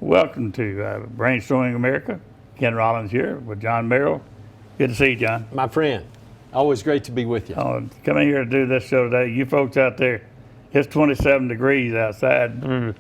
Welcome to Brainstorming America. Ken Rollins here with John Merrill. Good to see you, John. My friend, always great to be with you. Coming here to do this show today. You folks out there, it's 27 degrees outside. And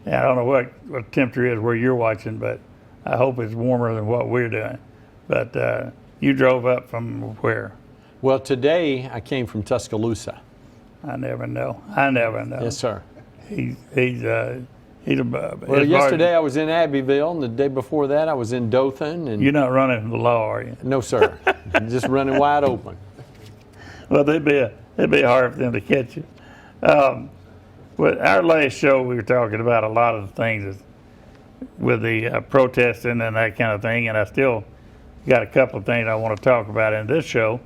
I don't know what the temperature is where you're watching, but I hope it's warmer than what we're doing. But you drove up from where? Well, today I came from Tuscaloosa. I never know. Yes, sir. He's a Well, yesterday I was in Abbeville, and the day before that I was in Dothan. And you're not running from the law, are you? No, sir. Just running wide open. Well, it'd be hard for them to catch you. With our last show, we were talking about a lot of the things with the protesting and that kind of thing, and I still got a couple of things I want to talk about in this show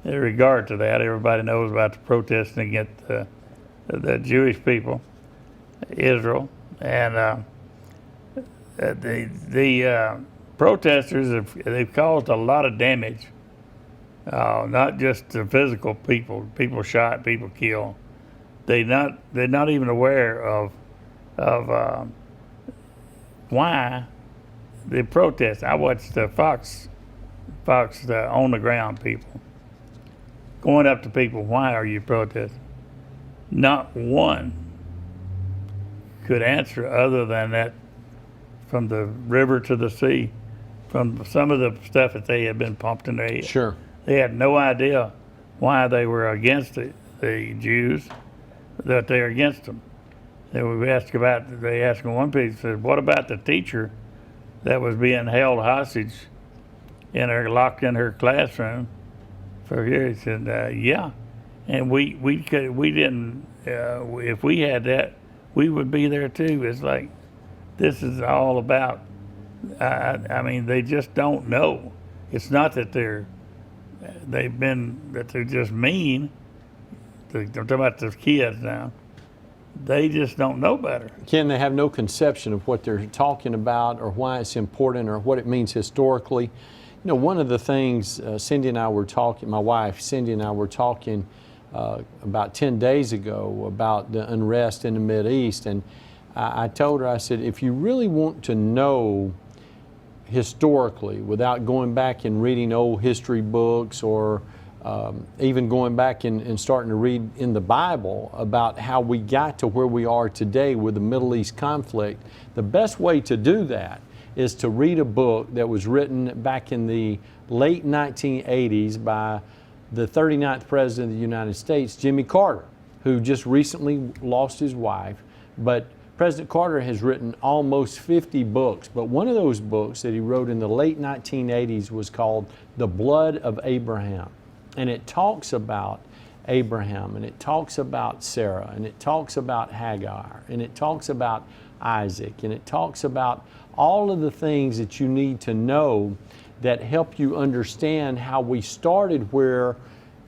in regard to that. Everybody knows about the protesting against the Jewish people, Israel, and the protesters they've caused a lot of damage. Not just to physical people shot, people killed. They're not even aware of why they protest. I watched Fox on the ground people going up to people. Why are you protesting? Not one could answer other than that, from the river to the sea, from some of the stuff that they had been pumped in their head. Sure. They had no idea why they were against the Jews, that they're against them. They asked one piece, said, what about the teacher that was being held hostage locked in her classroom for years? He said, yeah. And we didn't, if we had that, we would be there too. It's like, this is all about, I mean, they just don't know. It's not that they're just mean. I'm talking about the kids now. They just don't know better. Ken, they have no conception of what they're talking about or why it's important or what it means historically. You know, one of the things Cindy and I were talking, my wife Cindy and I were talking about 10 days ago about the unrest in the Mideast, and I told her, I said, if you really want to know historically without going back and reading old history books or even going back and starting to read in the Bible about how we got to where we are today with the Middle East conflict, the best way to do that is to read a book that was written back in the late 1980s by the 39th President of the United States, Jimmy Carter, who just recently lost his wife. But President Carter has written almost 50 books, but one of those books that he wrote in the late 1980s was called The Blood of Abraham. And it talks about Abraham, and it talks about Sarah, and it talks about Hagar, and it talks about Isaac, and it talks about all of the things that you need to know that help you understand how we started where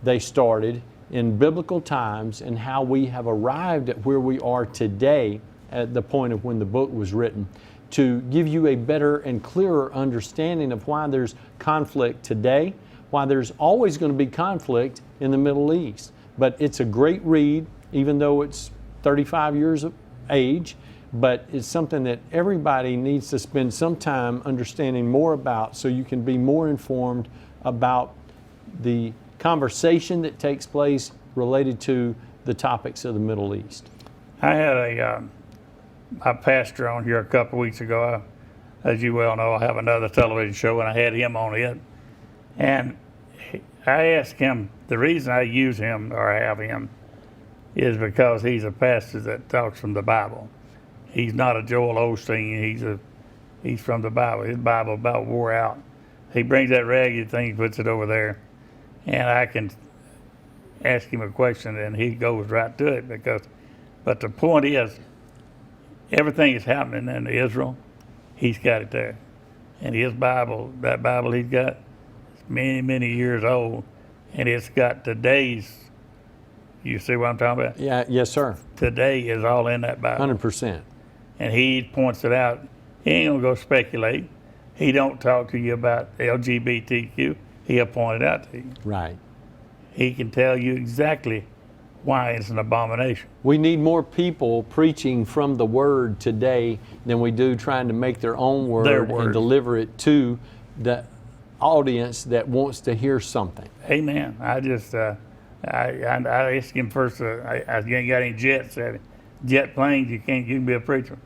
they started in biblical times and how we have arrived at where we are today at the point of when the book was written, to give you a better and clearer understanding of why there's conflict today, why there's always going to be conflict in the Middle East. But it's a great read, even though it's 35 years of age, but it's something that everybody needs to spend some time understanding more about so you can be more informed about the conversation that takes place related to the topics of the Middle East. I had my pastor on here a couple of weeks ago. As you well know, I have another television show, and I had him on it. And I asked him, the reason I use him or have him is because he's a pastor that talks from the Bible. He's not a Joel Osteen. He's from the Bible. His Bible about wore out. He brings that ragged thing, puts it over there, and I can ask him a question, and he goes right to it. But the point is, everything is happening in Israel. He's got it there, and his Bible, that Bible he's got, is many years old, and it's got today's. You see what I'm talking about? Yeah. Yes, sir. Today is all in that Bible. 100%. And he points it out. He ain't gonna go speculate. He don't talk to you about LGBTQ. He'll point it out to you. Right. He can tell you exactly why it's an abomination. We need more people preaching from the Word today than we do trying to make their own word, and deliver it to the audience that wants to hear something. Amen. I just, I asked him first, you ain't got any jets, jet planes, you can be a preacher.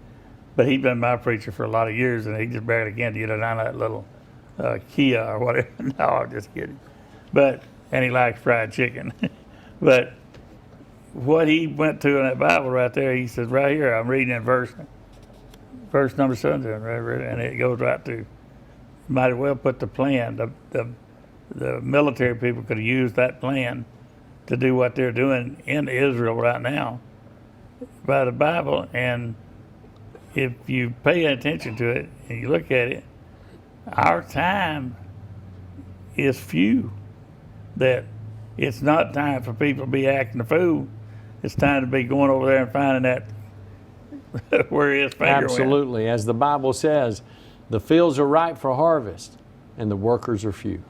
But he's been my preacher for a lot of years, and he just barely can get it on that little Kia or whatever. No, I'm just kidding. And he likes fried chicken. But what he went to in that Bible right there, he says right here, I'm reading in verse number 17, and it goes right to, might as well put the plan. The military people could have used that plan to do what they're doing in Israel right now by the Bible. And if you pay attention to it and you look at it, our time is few. That it's not time for people to be acting a fool. It's time to be going over there and finding that where his finger Absolutely. went. As the Bible says, the fields are ripe for harvest and the workers are few.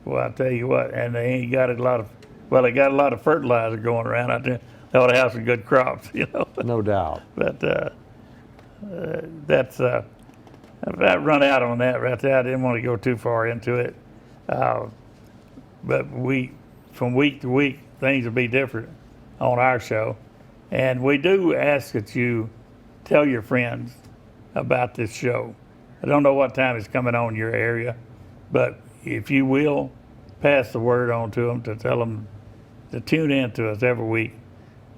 Well, I tell you what, and they ain't got they got a lot of fertilizer going around out there. They ought to have some good crops, you know. No doubt. But that's I've run out on that right there. I didn't want to go too far into it. But from week to week, things will be different on our show. And we do ask that you tell your friends about this show. I don't know what time it's coming on in your area, but if you will, pass the word on to them, to tell them to tune in to us every week.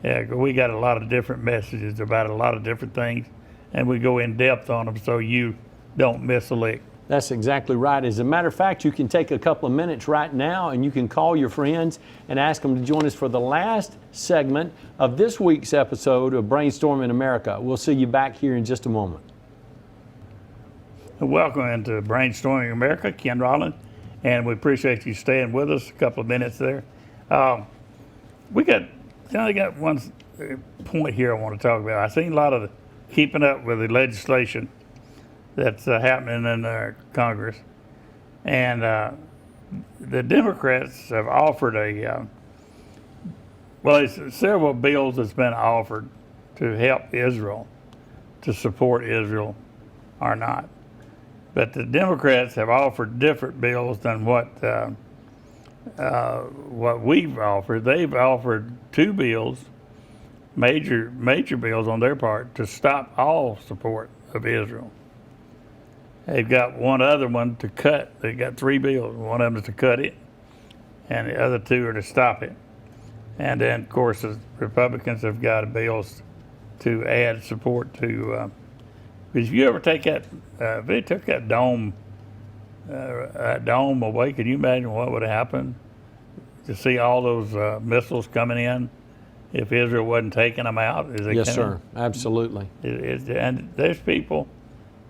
Yeah, we got a lot of different messages about a lot of different things, and we go in depth on them so you don't miss a lick. That's exactly right. As a matter of fact, you can take a couple of minutes right now and you can call your friends and ask them to join us for the last segment of this week's episode of Brainstorming America. We'll see you back here in just a moment. Welcome into Brainstorming America, Ken Rollins, and we appreciate you staying with us a couple of minutes there. I got one point here I want to talk about. I've seen a lot of keeping up with the legislation that's happening in Congress. And the Democrats have offered it's several bills that's been offered to help Israel, to support Israel or not. But the Democrats have offered different bills than what we've offered. They've offered two bills, major bills on their part, to stop all support of Israel. They've got one other one to cut. They've got three bills. One of them is to cut it, and the other two are to stop it. And then, of course, the Republicans have got bills to add support to. If you ever take that, if they took that dome away, can you imagine what would have happened to see all those missiles coming in if Israel wasn't taking them out? Yes, sir. Absolutely. And there's people.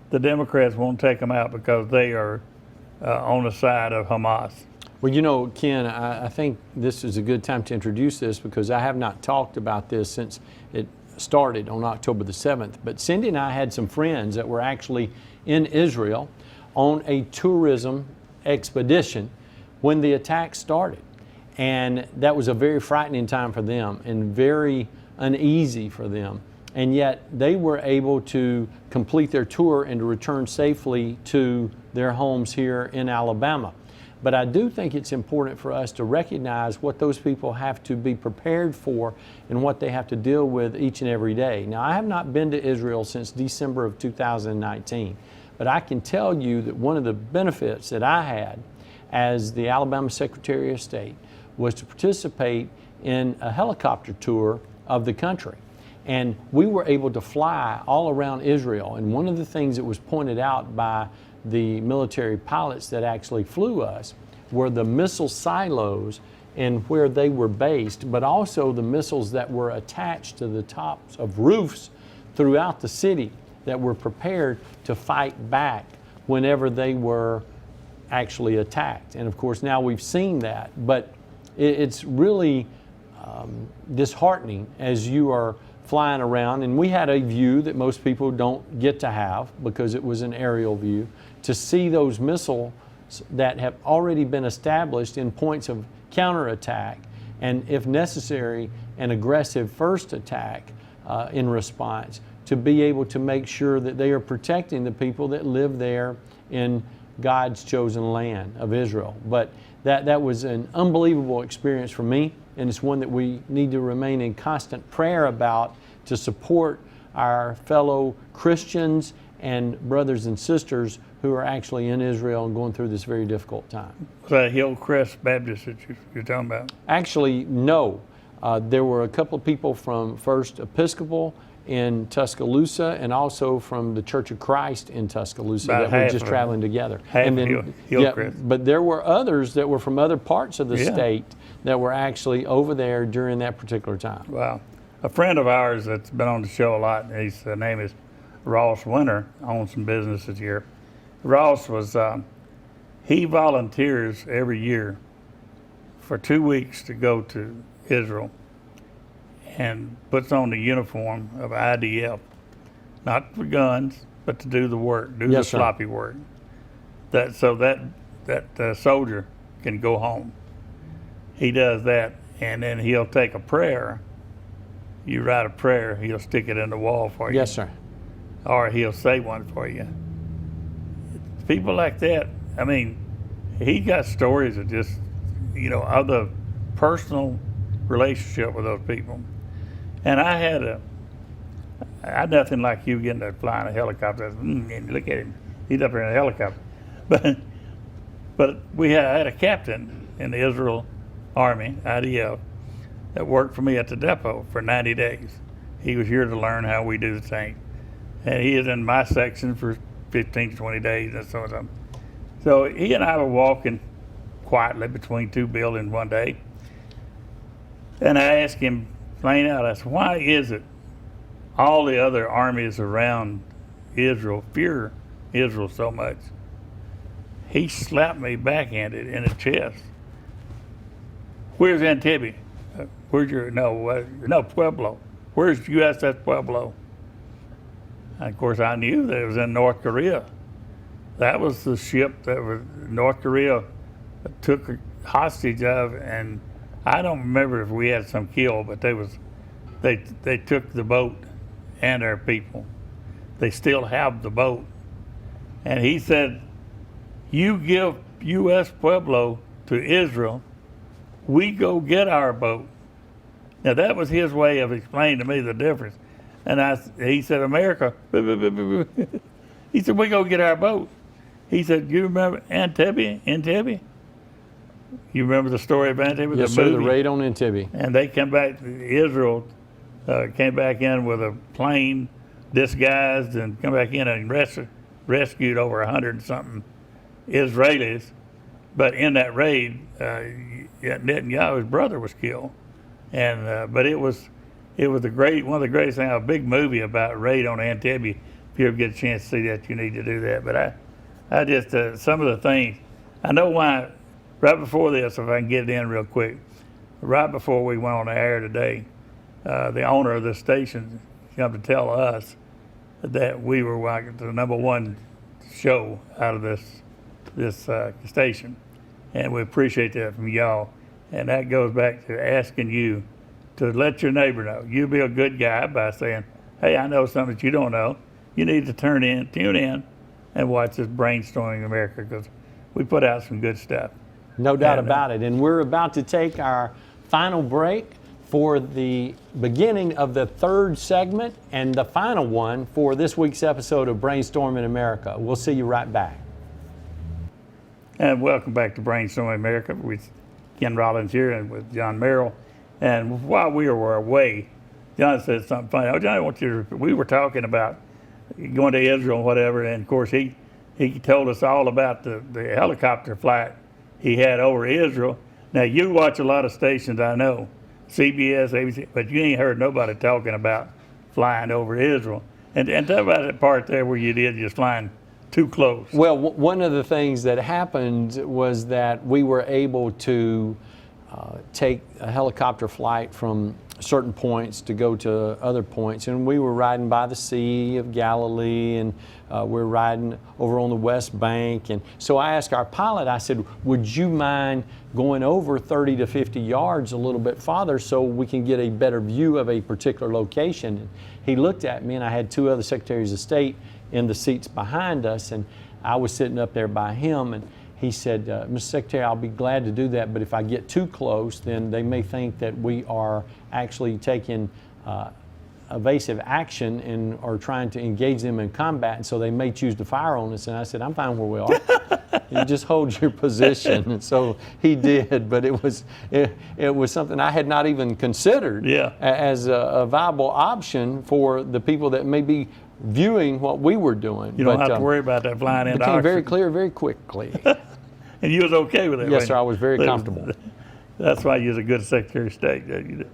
The Democrats won't take them out because they are on the side of Hamas. Well, you know, Ken, I think this is a good time to introduce this because I have not talked about this since it started on October the 7th. But Cindy and I had some friends that were actually in Israel on a tourism expedition when the attack started. And that was a very frightening time for them and very uneasy for them. And yet they were able to complete their tour and to return safely to their homes here in Alabama. But I do think it's important for us to recognize what those people have to be prepared for and what they have to deal with each and every day. Now, I have not been to Israel since December of 2019, but I can tell you that one of the benefits that I had as the Alabama Secretary of State was to participate in a helicopter tour of the country. And we were able to fly all around Israel. And one of the things that was pointed out by the military pilots that actually flew us were the missile silos and where they were based, but also the missiles that were attached to the tops of roofs throughout the city that were prepared to fight back whenever they were actually attacked. And of course, now we've seen that, but it's really disheartening as you are flying around, and we had a view that most people don't get to have because it was an aerial view, to see those missiles that have already been established in points of counterattack, and if necessary, an aggressive first attack in response, to be able to make sure that they are protecting the people that live there in God's chosen land of Israel. But that was an unbelievable experience for me, and it's one that we need to remain in constant prayer about, to support our fellow Christians and brothers and sisters who are actually in Israel and going through this very difficult time. Was that Hillcrest Baptist that you're talking about? Actually, no. There were a couple of people from First Episcopal in Tuscaloosa, and also from the Church of Christ in Tuscaloosa, About that were half just of traveling together. half And of then, Hillcrest. but there were others that were from other parts of the Yeah. state that were actually over there during that particular time. Wow. A friend of ours that's been on the show a lot, his name is Ross Winter, owns some businesses here. Ross was, he volunteers every year for 2 weeks to go to Israel and puts on the uniform of IDF, not for guns, but to do the work, do the Yes, sir. sloppy work. So that soldier can go home. He does that, and then he'll take a prayer. You write a prayer, he'll stick it in the wall for you. Yes, sir. Or he'll say one for you. People like that, I mean, he got stories of just, of the personal relationship with those people. And I had nothing like you getting to fly in a helicopter. And look at him, he's up here in a helicopter. But I had a captain in the Israel Army, IDF, that worked for me at the depot for 90 days. He was here to learn how we do the thing. And he is in my section for 15 to 20 days and so on. So he and I were walking quietly between two buildings one day. And I asked him, plain out, I said, why is it all the other armies around Israel fear Israel so much? He slapped me backhanded in the chest. Where's Entebbe? Where's your, no, Pueblo. Where's USS Pueblo? And of course, I knew that it was in North Korea. That was the ship that was North Korea took hostage of, and I don't remember if we had some kill, but they took the boat and our people. They still have the boat. And he said, you give U.S. Pueblo to Israel, we go get our boat. Now that was his way of explaining to me the difference. And he said, America, he said, we go get our boat. He said, you remember Entebbe? You remember the story of Entebbe? Yes, sir, the raid on Entebbe. And they come back, Israel came back in with a plane disguised and come back in and rescued over 100 and something Israelis. But in that raid, Netanyahu's brother was killed. And but it was one of the greatest things, a big movie about raid on Entebbe. If you ever get a chance to see that, you need to do that. But I just, some of the things, I know why, right before this, if I can get it in real quick, right before we went on the air today, the owner of the station come to tell us that we were like the #1 show out of this station. And we appreciate that from y'all. And that goes back to asking you to let your neighbor know. You be a good guy by saying, hey, I know something that you don't know. You need to tune in, and watch this Brainstorming America, because we put out some good stuff. No doubt about it. And we're about to take our final break for the beginning of the third segment and the final one for this week's episode of Brainstorming America. We'll see you right back. And welcome back to Brainstorming America with Ken Rollins here and with John Merrill. And while we were away, John said something funny. Oh, John, I want you to, we were talking about going to Israel and whatever, and of course he told us all about the helicopter flight he had over Israel. Now, you watch a lot of stations, I know, CBS, ABC, but you ain't heard nobody talking about flying over Israel. And tell about that part there where you did just flying too close. Well, one of the things that happened was that we were able to take a helicopter flight from certain points to go to other points. And we were riding by the Sea of Galilee, and we're riding over on the West Bank. And so I asked our pilot, I said, would you mind going over 30 to 50 yards a little bit farther so we can get a better view of a particular location? And he looked at me, and I had two other Secretaries of State in the seats behind us, and I was sitting up there by him, and he said, Mr. Secretary, I'll be glad to do that, but if I get too close, then they may think that we are actually taking evasive action and are trying to engage them in combat, and so they may choose to fire on us. And I said, I'm fine where we are. You just hold your position. And so he did, but it was something I had not even considered as a viable option for the people that may be viewing what we were doing. You don't have to worry about that flying into became oxygen. very clear very quickly. And you was okay with it? Yes, sir, I was very comfortable. That's why you was a good Secretary of State. You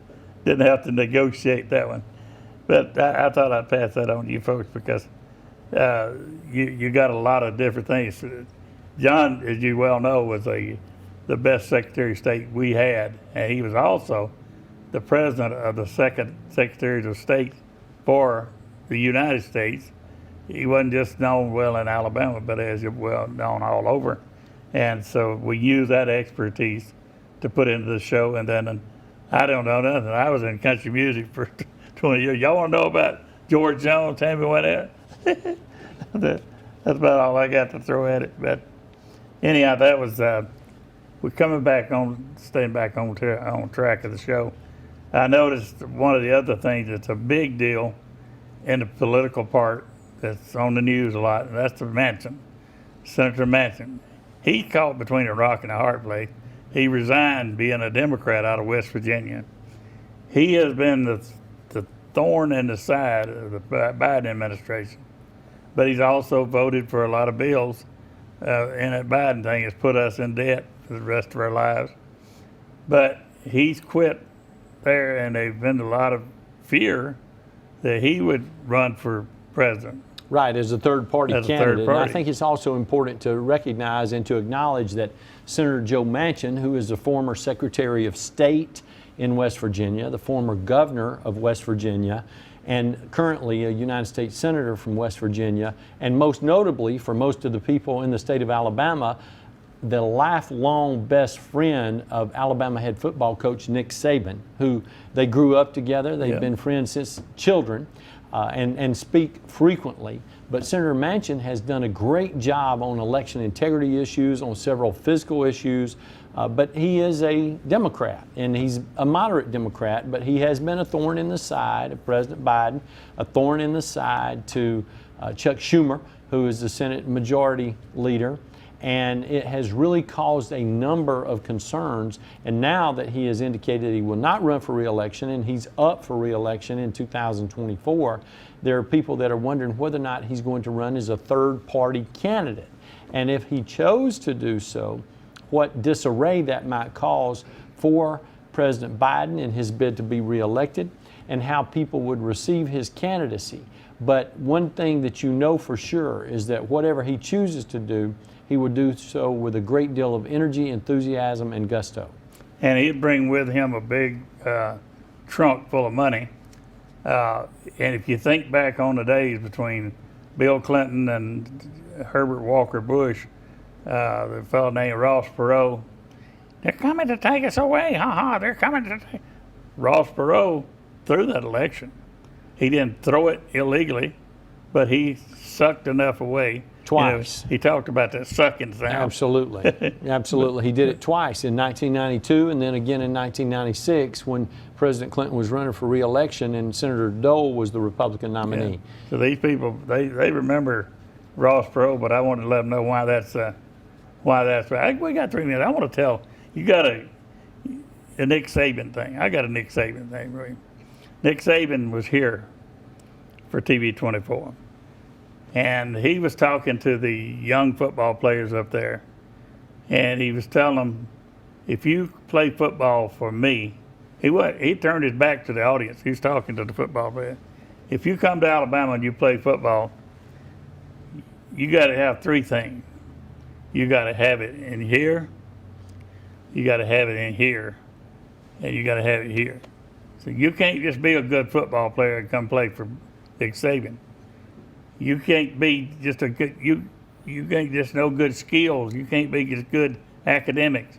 didn't have to negotiate that one. But I thought I'd pass that on to you folks because you got a lot of different things. John, as you well know, was the best Secretary of State we had, and he was also the president of the second Secretaries of State for the United States. He wasn't just known well in Alabama, but as well known all over. And so we used that expertise to put into the show. And then I don't know nothing. I was in country music for 20 years. Y'all want to know about George Jones? Tell me what that. That's about all I got to throw at it. But anyhow, that was we're coming back on, staying back on track of the show. I noticed one of the other things that's a big deal in the political part that's on the news a lot, and that's the Manchin, Senator Manchin. He caught between a rock and a hard place. He resigned being a Democrat out of West Virginia. He has been the thorn in the side of the Biden administration, but he's also voted for a lot of bills, and that Biden thing has put us in debt for the rest of our lives. But he's quit there, and there's been a lot of fear that he would run for president. Right, as a third-party candidate. Third party. And I think it's also important to recognize and to acknowledge that Senator Joe Manchin, who is the former Secretary of State in West Virginia, the former governor of West Virginia, and currently a United States Senator from West Virginia, and most notably for most of the people in the state of Alabama, the lifelong best friend of Alabama head football coach Nick Saban, who they grew up together. They've been friends since children. And speak frequently. But Senator Manchin has done a great job on election integrity issues, on several fiscal issues, but he is a Democrat, and he's a moderate Democrat, but he has been a thorn in the side of President Biden, a thorn in the side to Chuck Schumer, who is the Senate Majority Leader, and it has really caused a number of concerns. And now that he has indicated he will not run for re-election, and he's up for re-election in 2024, there are people that are wondering whether or not he's going to run as a third-party candidate. And if he chose to do so, what disarray that might cause for President Biden in his bid to be re-elected, and how people would receive his candidacy. But one thing that you know for sure is that whatever he chooses to do, he would do so with a great deal of energy, enthusiasm, and gusto. And he'd bring with him a big trunk full of money. And if you think back on the days between Bill Clinton and Herbert Walker Bush, the fellow named Ross Perot, they're coming to take us away, they're coming to take. Ross Perot threw that election. He didn't throw it illegally, but he sucked enough away. Twice. He talked about that sucking sound. Absolutely. Absolutely. He did it twice, in 1992 and then again in 1996 when President Clinton was running for re-election and Senator Dole was the Republican nominee. Yeah. So these people, they remember Ross Perot, but I wanted to let them know why that's right. We got 3 minutes. I want to tell, you got a Nick Saban thing. I got a Nick Saban thing, right? Nick Saban was here for TV 24. And he was talking to the young football players up there. And he was telling them, if you play football for me, he turned his back to the audience. He was talking to the football players. If you come to Alabama and you play football, you got to have 3 things. You got to have it in here, you got to have it in here, and you got to have it here. So you can't just be a good football player and come play for Big Saban. You can't be just a good you can't just know good skills. You can't be just good academics.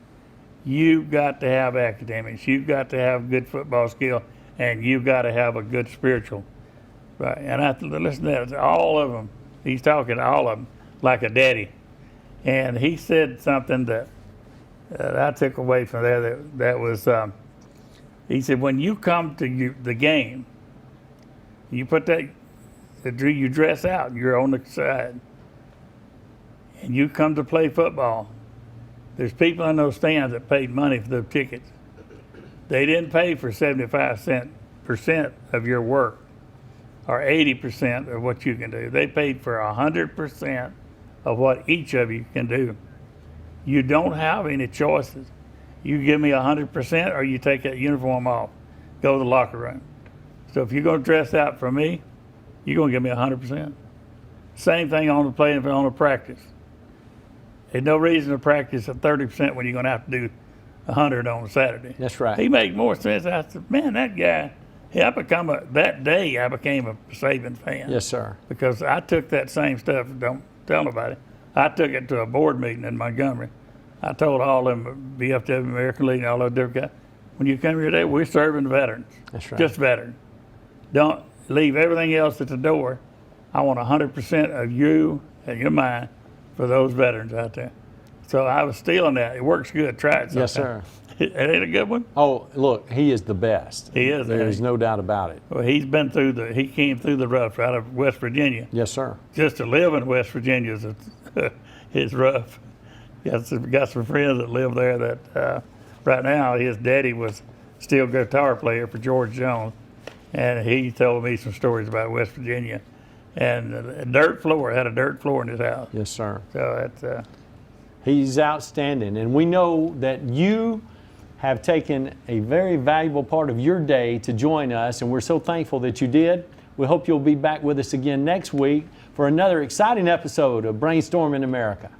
You've got to have academics. You've got to have good football skill, and you've got to have a good spiritual. Right? And I listen to that, all of them. He's talking to all of them like a daddy. And he said something that I took away from there. That was, he said, when you come to the game, you put you dress out. You're on the side, and you come to play football. There's people in those stands that paid money for the tickets. They didn't pay for 75% of your work or 80% of what you can do. They paid for 100% of what each of you can do. You don't have any choices. You give me 100% or you take that uniform off, go to the locker room. So if you're going to dress out for me, you're going to give me 100%. Same thing on the play and on the practice. There's no reason to practice at 30% when you're going to have to do 100 on Saturday. That's right. He made more sense. I said, man, that guy, that day I became a Saban fan. Yes, sir. Because I took that same stuff, don't tell nobody. I took it to a board meeting in Montgomery. I told all them, BFW, American League, all those different guys, when you come here today, we're serving veterans. That's right. Just veterans. Don't leave everything else at the door. I want 100% of you and your mind for those veterans out there. So I was stealing that. It works good. Try it sometime. Yes, sir. It ain't a good one? Oh, look, he is the best. He is. There's no doubt about it. Well, he came through the rough out of West Virginia. Yes, sir. Just to live in West Virginia is rough. Got some friends that live there that right now his daddy was steel guitar player for George Jones, and he told me some stories about West Virginia. And had a dirt floor in his house. Yes, sir. So that's he's outstanding, and we know that you have taken a very valuable part of your day to join us, and we're so thankful that you did. We hope you'll be back with us again next week for another exciting episode of Brainstorming America.